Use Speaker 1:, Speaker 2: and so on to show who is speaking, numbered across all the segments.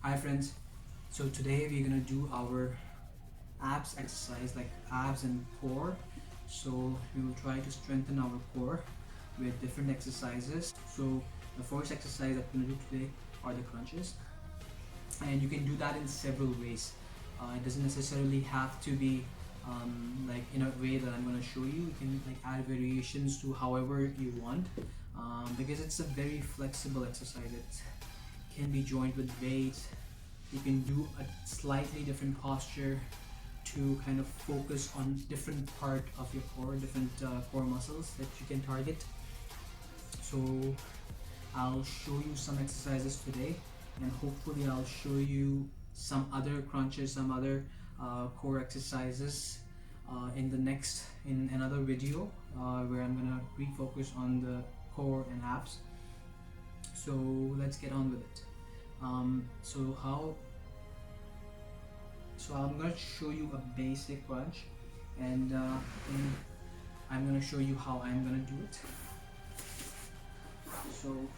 Speaker 1: Hi friends, so today we're gonna do our abs exercise, like abs and core. So we will try to strengthen our core with different exercises. So the first exercise that we're gonna do today are the crunches, and you can do that in several ways. It doesn't necessarily have to be like in a way that I'm going to show you. You can like add variations to however you want, because it's a very flexible exercise. It can be joined with weights. You can do a slightly different posture to kind of focus on different part of your core, different core muscles that you can target. So I'll show you some exercises today, and hopefully I'll show you some other crunches, some other core exercises in another video where I'm gonna refocus on the core and abs. So let's get on with it. So I'm gonna show you a basic crunch, and I'm gonna show you how I'm gonna do it. So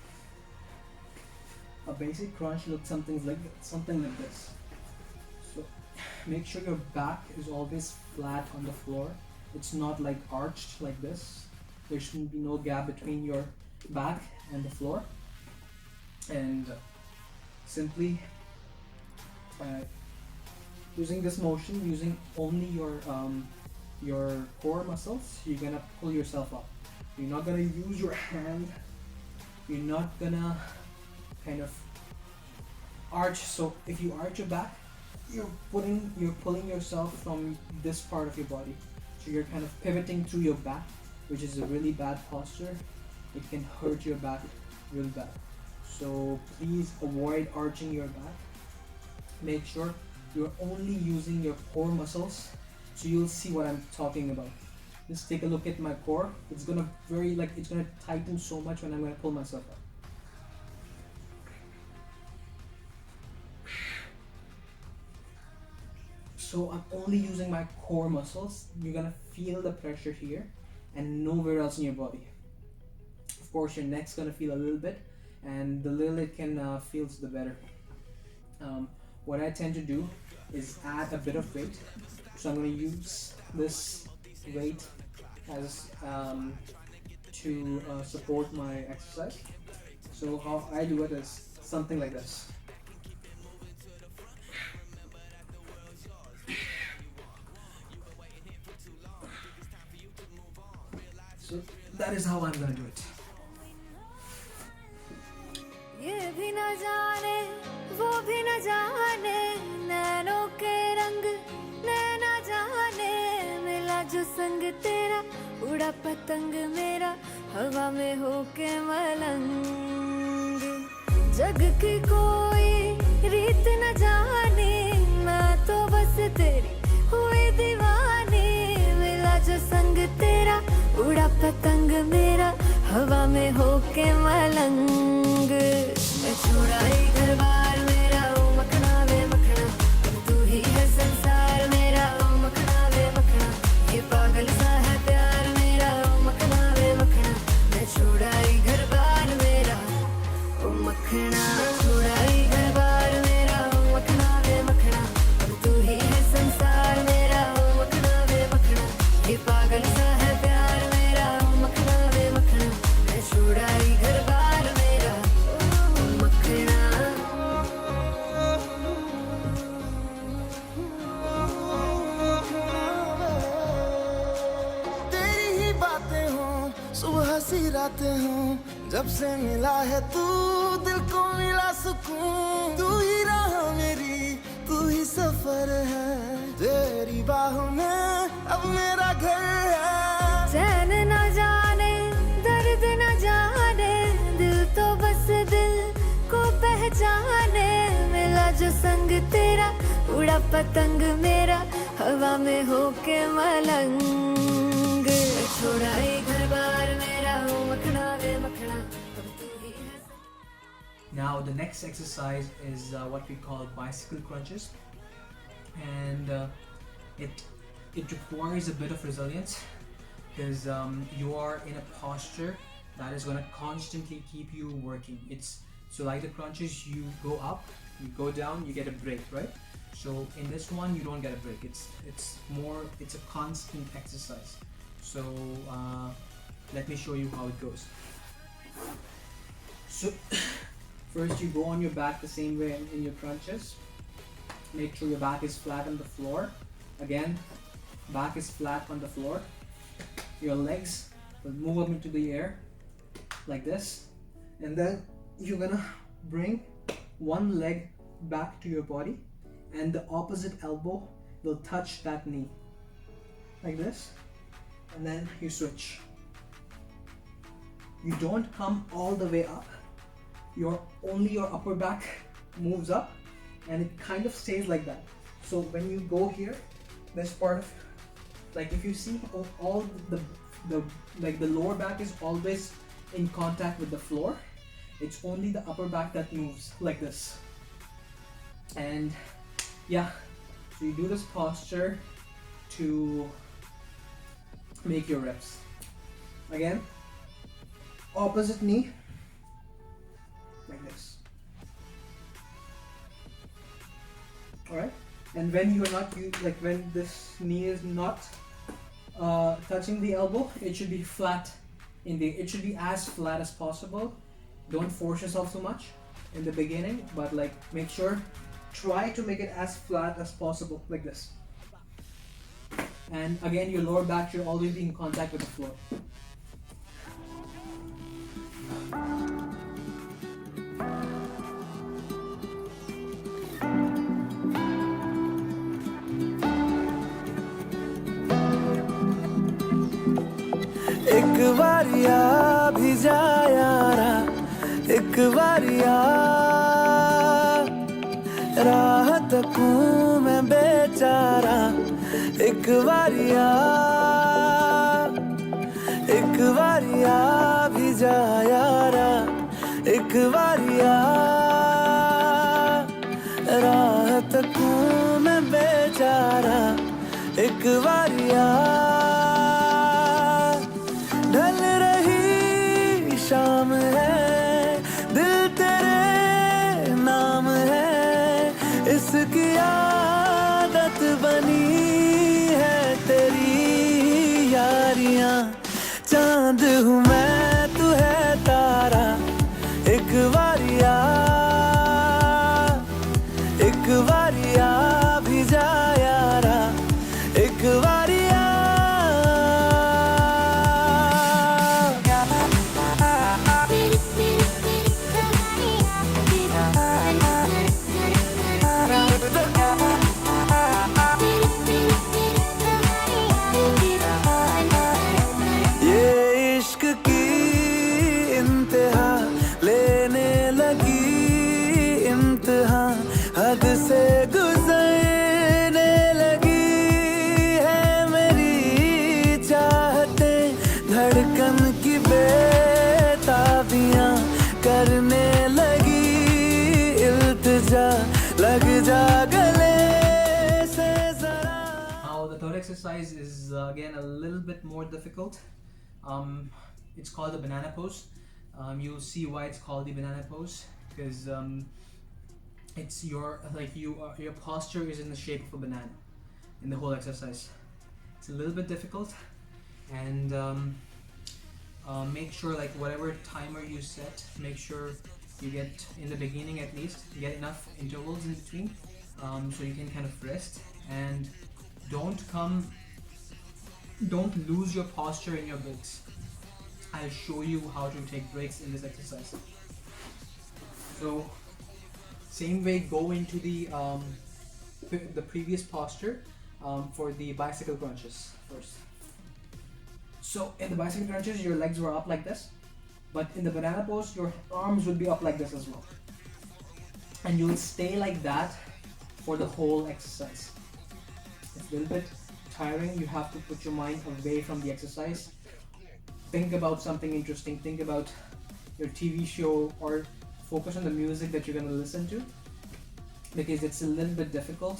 Speaker 1: a basic crunch looks something like this. So make sure your back is always flat on the floor. It's not like arched like this. There shouldn't be no gap between your back and the floor. And simply using this motion, using only your core muscles, you're gonna pull yourself up. You're not gonna use your hand. You're not gonna kind of arch. So if you arch your back, you're pulling yourself from this part of your body. So you're kind of pivoting through your back, which is a really bad posture. It can hurt your back really bad. So please avoid arching your back. Make sure you're only using your core muscles, so you'll see what I'm talking about. Just take a look at my core. It's gonna tighten so much when I'm gonna pull myself up. So I'm only using my core muscles. You're gonna feel the pressure here and nowhere else in your body. Of course, your neck's gonna feel a little bit, and the little it can feel, the better. What I tend to do is add a bit of weight. So I'm gonna use this weight as to support my exercise. So how I do it is something like this. So that is how I'm gonna do it.
Speaker 2: ये भी न जाने वो भी न जाने नैनों के रंग नैना जाने मिला जो संग तेरा उड़ा पतंग मेरा हवा में होके मलंग जग की कोई रीत न जाने मैं तो बस तेरी हुई दीवानी मिला जो संग तेरा उड़ा पतंग मेरा हवा में होके मलंग मैं छुड़ाई घर बार मेरा ओ मखना वे मखना तू ही है संसार मेरा ओ मखना वे मखना ये पागल सा है प्यार मेरा ओ मखना वे मखना मैं छुड़ाई घर बार मेरा ओ मखना छुड़ाई घर बार मेरा ओ मखना वे मखना तू ही है संसार मेरा ओ मखना वे मखना ये पागल सा है प्यार मेरा ओ मखना वे मखना मैं छुड़ाई घर बार मेरा ओ मखना
Speaker 3: तेरी ही बातें हों सुबह सी रातें हों जब से मिला है तू दिल को मिला सुकून तू ही राह मेरी तू ही सफर है तेरी बाहों में अब मेरा घर है
Speaker 2: चैन न जाने दर्द न जाने दिल तो बस दिल को पहचाने मिला जो संग तेरा उड़ा पतंग मेरा हवा में होके मलंग छुड़ाई घर बार मेरा ओ मखना वे मखना अब तू ही है
Speaker 1: Now the next exercise is what we call bicycle crunches, and it requires a bit of resilience, because you are in a posture that is going to constantly keep you working. It's so like the crunches, you go up You go down, you get a break, right? So in this one, you don't get a break. It's a constant exercise. So let me show you how it goes. So first you go on your back the same way in your crunches. Make sure your back is flat on the floor. Again, back is flat on the floor. Your legs will move up into the air like this, and then you're gonna bring one leg back to your body, and the opposite elbow will touch that knee like this, and then you switch. You don't come all the way up. Only your upper back moves up, and it kind of stays like that. So when you go here, this part of, like if you see all the lower back is always in contact with the floor. It's only the upper back that moves like this. And yeah, so you do this posture to make your reps. Again, opposite knee like this. Alright, and when you're not, when this knee is not touching the elbow, it should be flat it should be as flat as possible. Don't force yourself so much in the beginning, but like make sure, try to make it as flat as possible like this. And again, your lower back should always be in contact with the floor.
Speaker 3: एक बारिया भी जा यारा, एक बारिया राह तकूं मैं बेचारा, एक बारिया भी जा यारा, एक बारिया राह तकूं मैं बेचारा, एक बारिया ढल रही शाम है, दिल तेरे नाम है, इसकी आदत बनी है तेरी यारियां। चांद हूँ मैं, तू है तारा, एक बारिया भी जा यारा, एक बारिया हद से गुजरने लगी है मेरी चाहतें, धड़कन की बेताबियां करने लगी इल्तिजा, लग जा गले से जरा।
Speaker 1: Now the third exercise is again a little bit more difficult. It's called the banana pose. You'll see why it's called the banana pose, because it's your posture is in the shape of a banana in the whole exercise. It's a little bit difficult, and make sure, like whatever timer you set, make sure you get, in the beginning at least, you get enough intervals in between, so you can kind of rest, and don't lose your posture in your breaks. I'll show you how to take breaks in this exercise. So same way, go into the previous posture for the bicycle crunches first. So in the bicycle crunches, your legs were up like this, but in the banana pose, your arms would be up like this as well, and you'll stay like that for the whole exercise. It's a little bit tiring. You have to put your mind away from the exercise. Think about something interesting. Think about your TV show, or focus on the music that you're going to listen to, because it's a little bit difficult.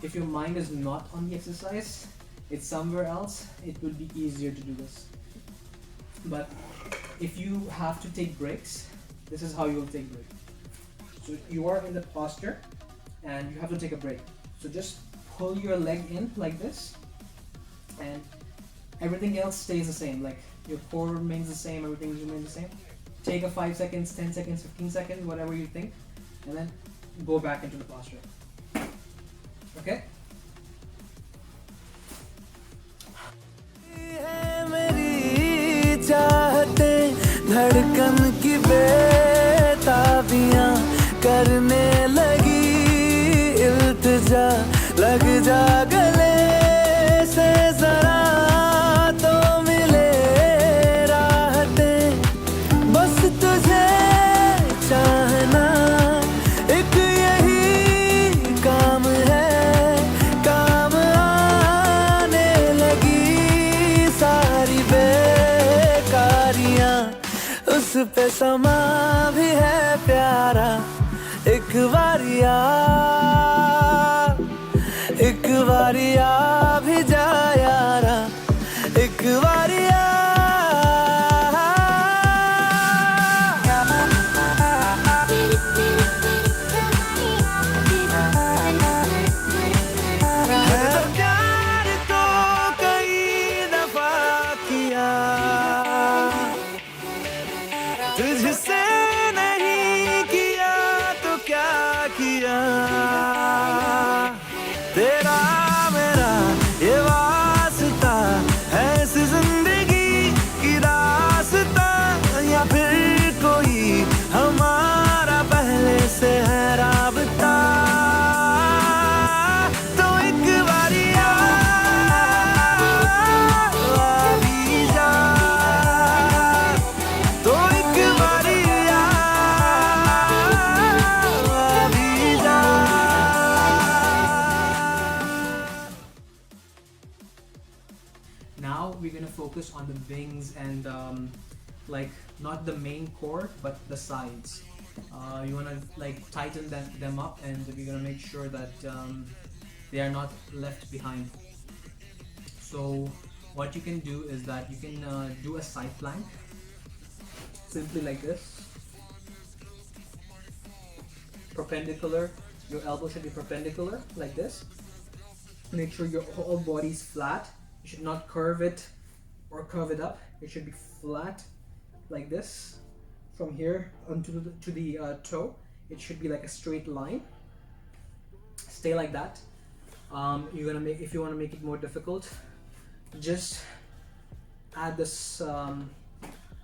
Speaker 1: If your mind is not on the exercise, it's somewhere else, it would be easier to do this. But if you have to take breaks, this is how you'll take breaks. So you are in the posture and you have to take a break. So just pull your leg in like this, and everything else stays the same. Like your core remains the same, everything remains the same. Take a 5 seconds, 10 seconds, 15 seconds, whatever you think, and then go back into the posture. Okay?
Speaker 3: धड़कन की बेताबियां करने लगी इल्तिजा लग जा गले से जरा तो मिले राहतें बस तुझे चाहना एक यही काम है काम आने लगी सारी बेकारियां उस पे समा भी है प्यारा एक बारिया भी जा यारा एक बारिया है प्यार तो कई दफा किया तुझसे नहीं किया तो क्या किया तेरा मेरा ये वास्ता है इस जिंदगी की दास्ता या फिर कोई हमारा पहले से है राबता तो एक बारिया भी जा तो एक बारिया भी जा
Speaker 1: Now we're gonna focus on the wings and like not the main core but the sides. You wanna like tighten them up, and we're gonna make sure that they are not left behind. So what you can do is that you can do a side plank simply like this, perpendicular. Your elbow should be perpendicular like this. Make sure your whole body is flat. You should not curve it or curve it up. It should be flat like this from here onto the toe. It should be like a straight line. Stay like that. You're gonna make, if you want to make it more difficult, just add this,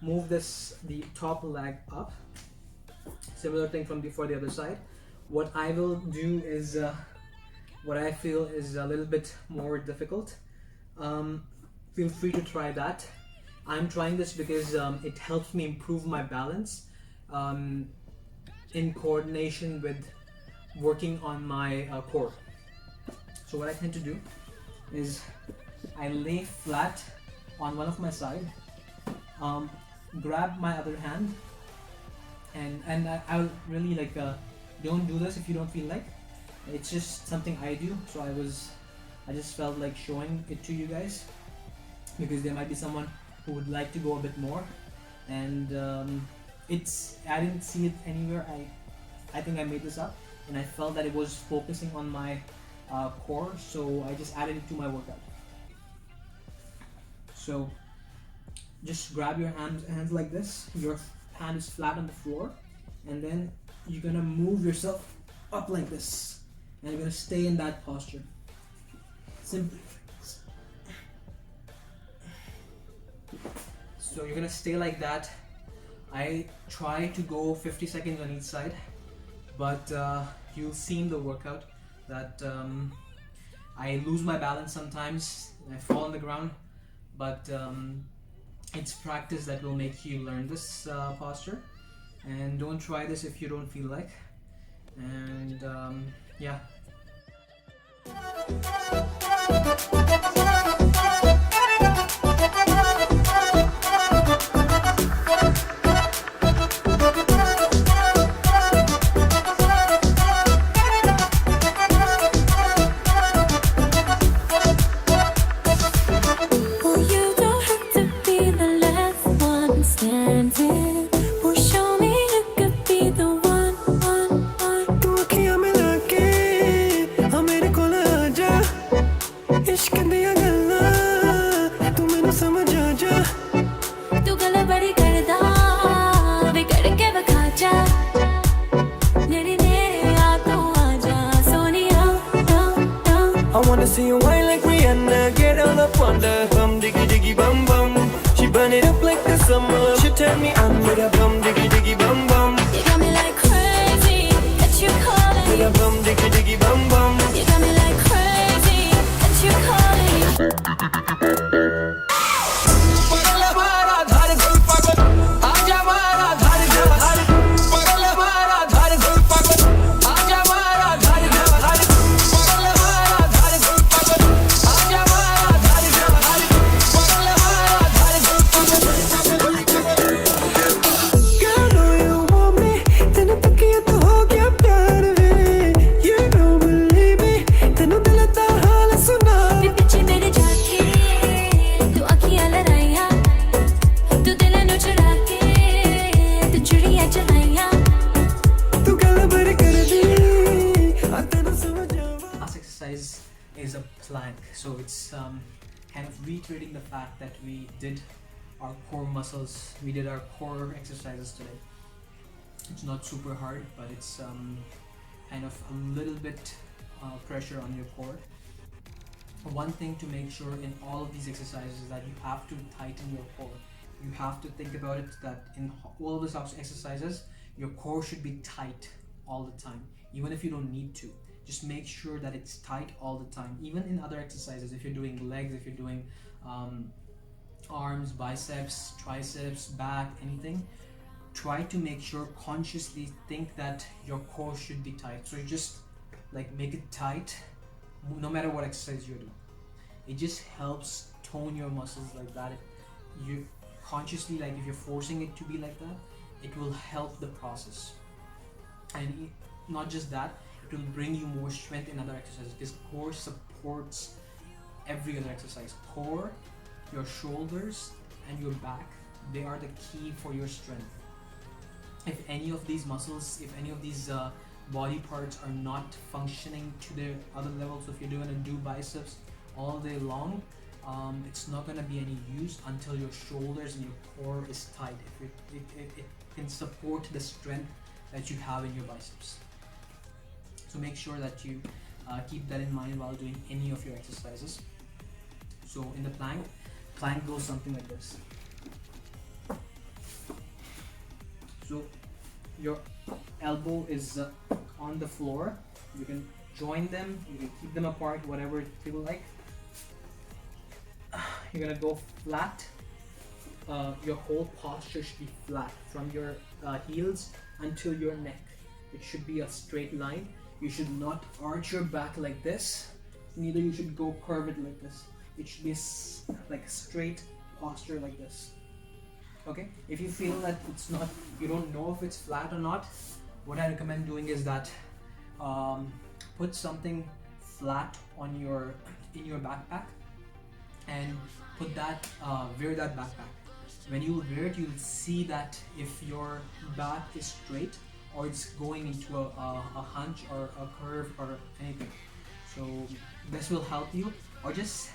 Speaker 1: move the top leg up. Similar thing for the other side. What I will do is what I feel is a little bit more difficult. Feel free to try that. I'm trying this because it helps me improve my balance in coordination with working on my core. So what I tend to do is I lay flat on one of my side, grab my other hand, and I'll really like don't do this if you don't feel like. It's just something I do, so I just felt like showing it to you guys because there might be someone who would like to go a bit more, and I didn't see it anywhere. I think I made this up, and I felt that it was focusing on my core, so I just added it to my workout. So just grab your hands like this. Your hand is flat on the floor, and then you're gonna move yourself up like this, and you're gonna stay in that posture. Simply. So you're gonna stay like that. I try to go 50 seconds on each side, but you'll see in the workout that I lose my balance sometimes. I fall on the ground, but it's practice that will make you learn this posture. And don't try this if you don't feel like. And yeah.
Speaker 2: Standing, or show me you could be the one.
Speaker 3: I wanna see you whine like Rihanna, get all up on the bum diggy diggy bum bum. She burn it up like the summer. She turn me on with a bum diggy diggy bum bum.
Speaker 2: You got me like crazy, that you calling
Speaker 3: With a bum diggy diggy bum bum.
Speaker 2: You got me like crazy, that you calling
Speaker 1: is a plank. So it's kind of reiterating the fact that we did our core muscles, we did our core exercises today. It's not super hard, but it's kind of a little bit pressure on your core. One thing to make sure in all of these exercises is that you have to tighten your core. You have to think about it that in all of these exercises, your core should be tight all the time, even if you don't need to. Just make sure that it's tight all the time. Even in other exercises, if you're doing legs, if you're doing arms, biceps, triceps, back, anything, try to make sure, consciously think that your core should be tight. So you just like make it tight no matter what exercise you're doing. It just helps tone your muscles like that. You consciously, like if you're forcing it to be like that, it will help the process. And not just that, it will bring you more strength in other exercises, because core supports every other exercise. Core, your shoulders and your back, they are the key for your strength. If any of these muscles, if any of these body parts are not functioning to their other levels, so if you're going to do biceps all day long, it's not going to be any use until your shoulders and your core is tight. If it can support the strength that you have in your biceps. So make sure that you keep that in mind while doing any of your exercises. So in the plank goes something like this. So your elbow is on the floor. You can join them, you can keep them apart, whatever you feel like. You're gonna go flat. Your whole posture should be flat from your heels until your neck. It should be a straight line. You should not arch your back like this. Neither you should go curve it like this. It should be like straight posture like this. Okay, if you feel that it's not, you don't know if it's flat or not, what I recommend doing is that put something flat on in your backpack and put that wear that backpack. When you wear it, you'll see that if your back is straight or it's going into a hunch or a curve or anything. So this will help you, or just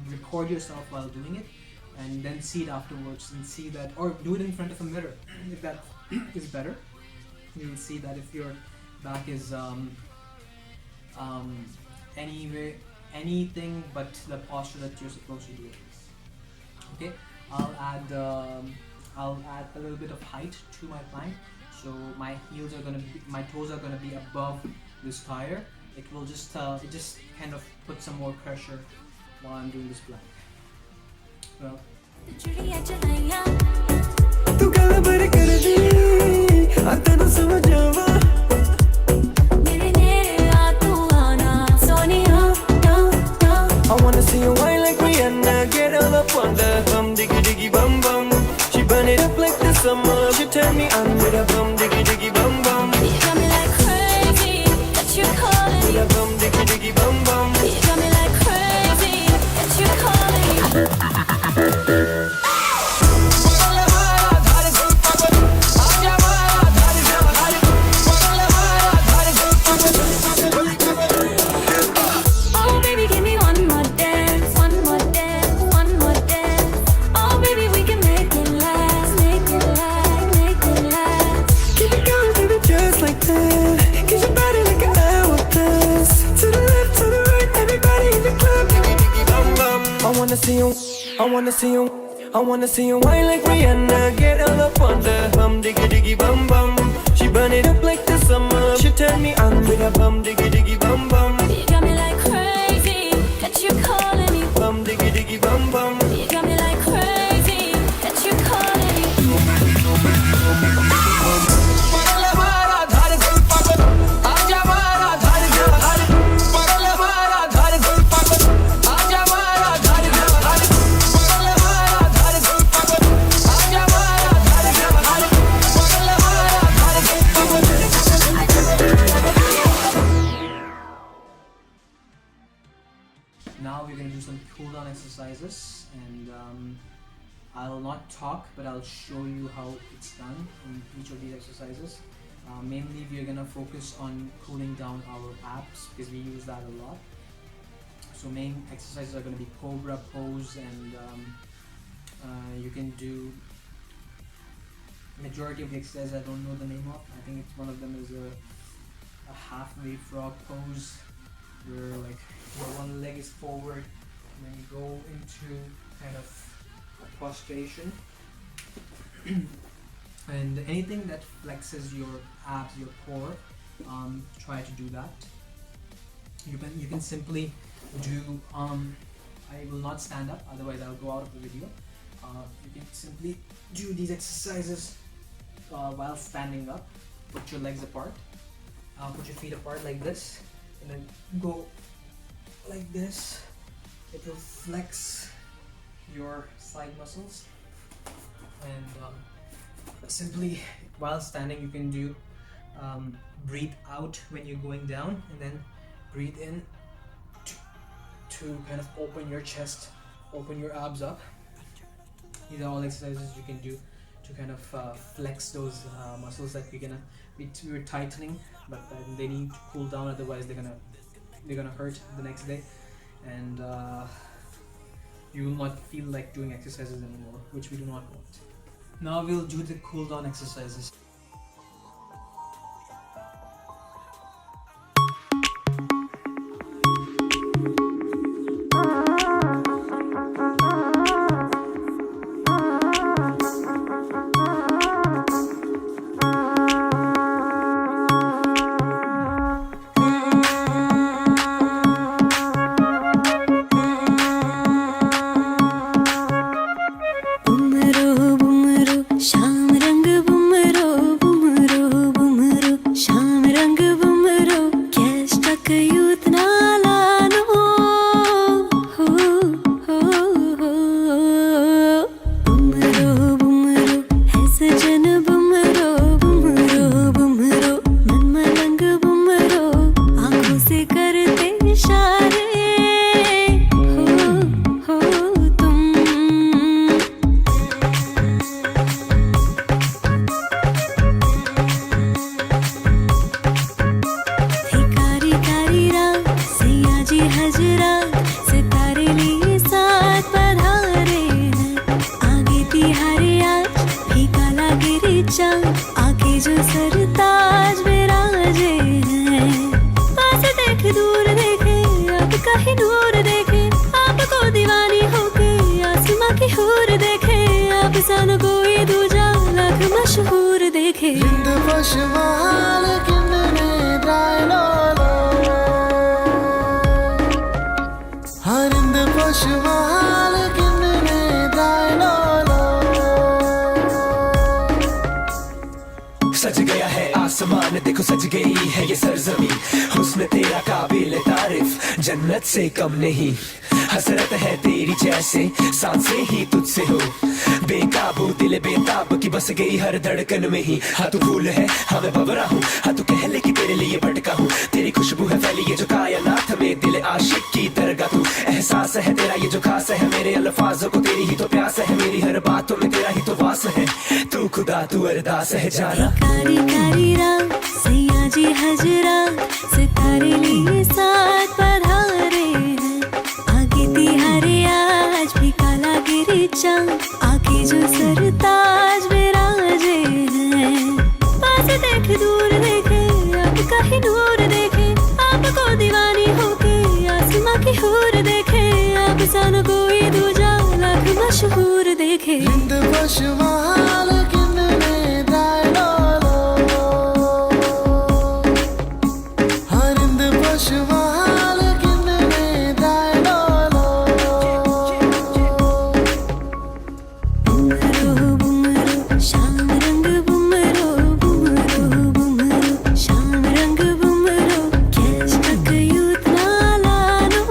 Speaker 1: record yourself while doing it and then see it afterwards and see that, or do it in front of a mirror if that is better. You will see that if your back is anything but the posture that you're supposed to do it. Okay, I'll add a little bit of height to my plank. So my heels are gonna be, my toes are gonna be above this tire. It will just it just kind of put some more pressure while I'm doing this plank. Well.
Speaker 3: I wanna see you whine like Rihanna, get all up on the bum diggy diggy bum bum. She burn it up like the summer. She turn me on with a bum diggy diggy bum bum.
Speaker 2: You got me like crazy, that you calling
Speaker 3: With a bum diggy diggy bum bum.
Speaker 2: You got me like crazy, that you calling
Speaker 3: I wanna see you whine like Rihanna, get all up on the bum diggy diggy bum bum. She burn it up like the summer. She turn me on with a bum diggy diggy bum bum.
Speaker 2: You got me like crazy, that you calling me.
Speaker 3: Bum diggy diggy bum bum.
Speaker 2: You got me like crazy, that you calling me.
Speaker 1: Now we're going to do some cool down exercises, and I'll not talk, but I'll show you how it's done in each of these exercises. Mainly we're going to focus on cooling down our abs because we use that a lot. So main exercises are going to be cobra pose, and you can do majority of the exercises I don't know the name of. I think it's one of them is a halfway frog pose, where like one leg is forward and then you go into kind of a prostration. And anything that flexes your abs, your core, try to do that. You can simply do I will not stand up, otherwise I'll go out of the video. You can simply do these exercises while standing up. Put your legs apart, put your feet apart like this, and then go like this. It will flex your side muscles, and simply while standing you can do breathe out when you're going down, and then breathe in to kind of open your chest, open your abs up. These are all exercises you can do to kind of flex those muscles that we're tightening, but they need to cool down, otherwise they're gonna hurt the next day, and you will not feel like doing exercises anymore, which we do not want. Now we'll do the cool down exercises.
Speaker 2: आगे जो सरताज विराजे हैं, पास देखे दूर देखे अब कहीं दूर देखे, आपको दीवानी होके आसमां की हूर देखे, आप सन कोई दूजा लाख मशहूर देखे.
Speaker 3: सज गया है आसमान देखो, सज गई है ये सरजमी, हुस्न तेरा काबिल तारीफ जन्नत से कम नहीं, हसरत है तेरी जैसे सांसें ही तुझसे हो, बेकाबू दिल बेताब की बस गई हर धड़कन में ही. हाँ तू फूल है, हाँ मैं भंवरा हूँ, हाँ तू कह ले कि तेरे लिए भटका हूँ, तेरी खुशबू है फैली ये जो कायनात में, दिल आशिक की दरगाह तू, एहसास है तेरा ये जो खास है, मेरे अल्फाजों को तेरी ही तो प्यास है, मेरी हर बातों में तेरा ही तो वास है, तू खुदा तू अरदास है जाना.
Speaker 2: कारी कारी रात सैया जी हजरा, सितारे लिए साथ पधारे हैं, आगे तिहारे आज भी काला गिरी चांद, आगे जो सरताज विराजे हैं, पास देखे दूर देखे अब कहीं दूर देखे, आपको दीवानी होके आसमां की हूर देखे, आप सन कोई दूजा lakh
Speaker 3: Rind bashmal kinne dailolo Harind bashmal kinne dailolo
Speaker 2: Bumero bumero sham rang bumero bumero bumero sham rang bumero catch tak yutna lano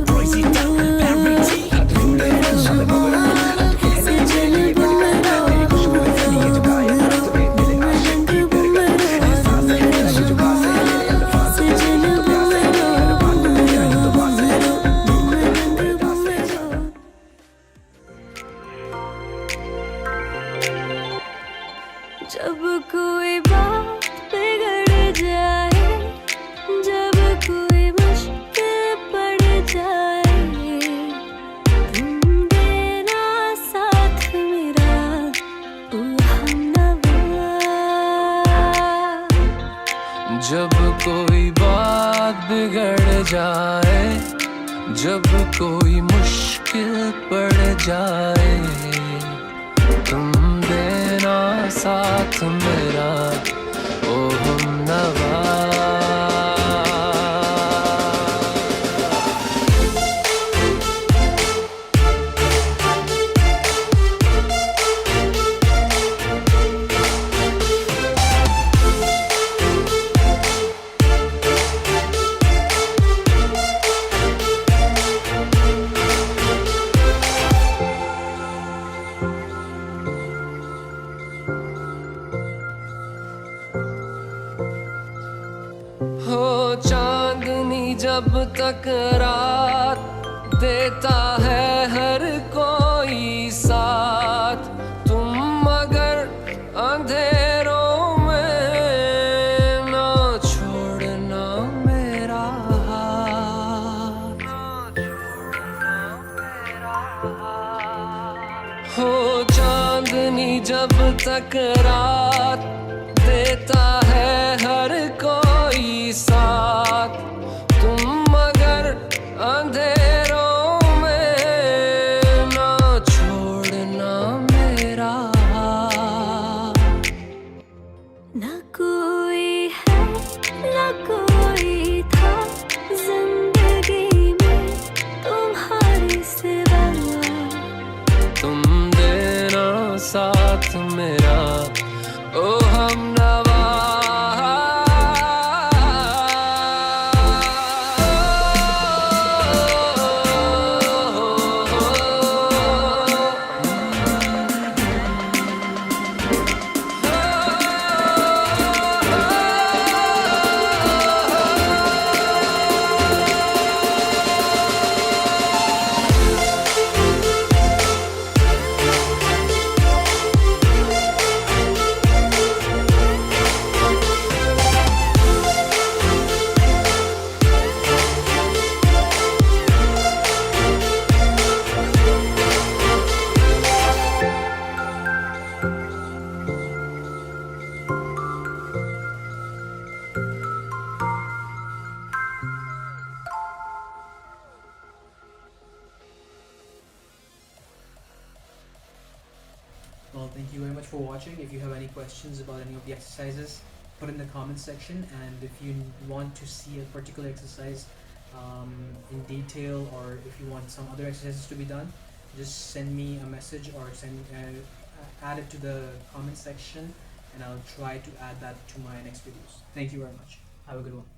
Speaker 2: Crazy down every जब कोई बात बिगड़ जाए जब कोई मुश्किल पड़ जाए तुम देना साथ मेरा ओ हमनवा
Speaker 4: जब कोई बात बिगड़ जाए जब कोई मुश्किल पड़ जाए तुम देना साथ मेरा ओ हमनवा हो चांदनी जब तक रात देता है हर कोई साथ तुम मगर अंधेरों में ना छोड़ना मेरा हाथ हो चांदनी जब तक रात देता है हर कोई साथ तुम मगर अंधेरों में ना छोड़ना मेरा
Speaker 2: ना कोई है ना कोई था जिंदगी में तुम्हारे सिवा
Speaker 4: तुम देना साथ मेरा ओ हमनवा
Speaker 1: Well, thank you very much for watching. If you have any questions about any of the exercises, put in the comment section, and if you want to see a particular exercise in detail, or if you want some other exercises to be done, just send me a message or add it to the comment section, and I'll try to add that to my next videos. Thank you very much. Have a good one.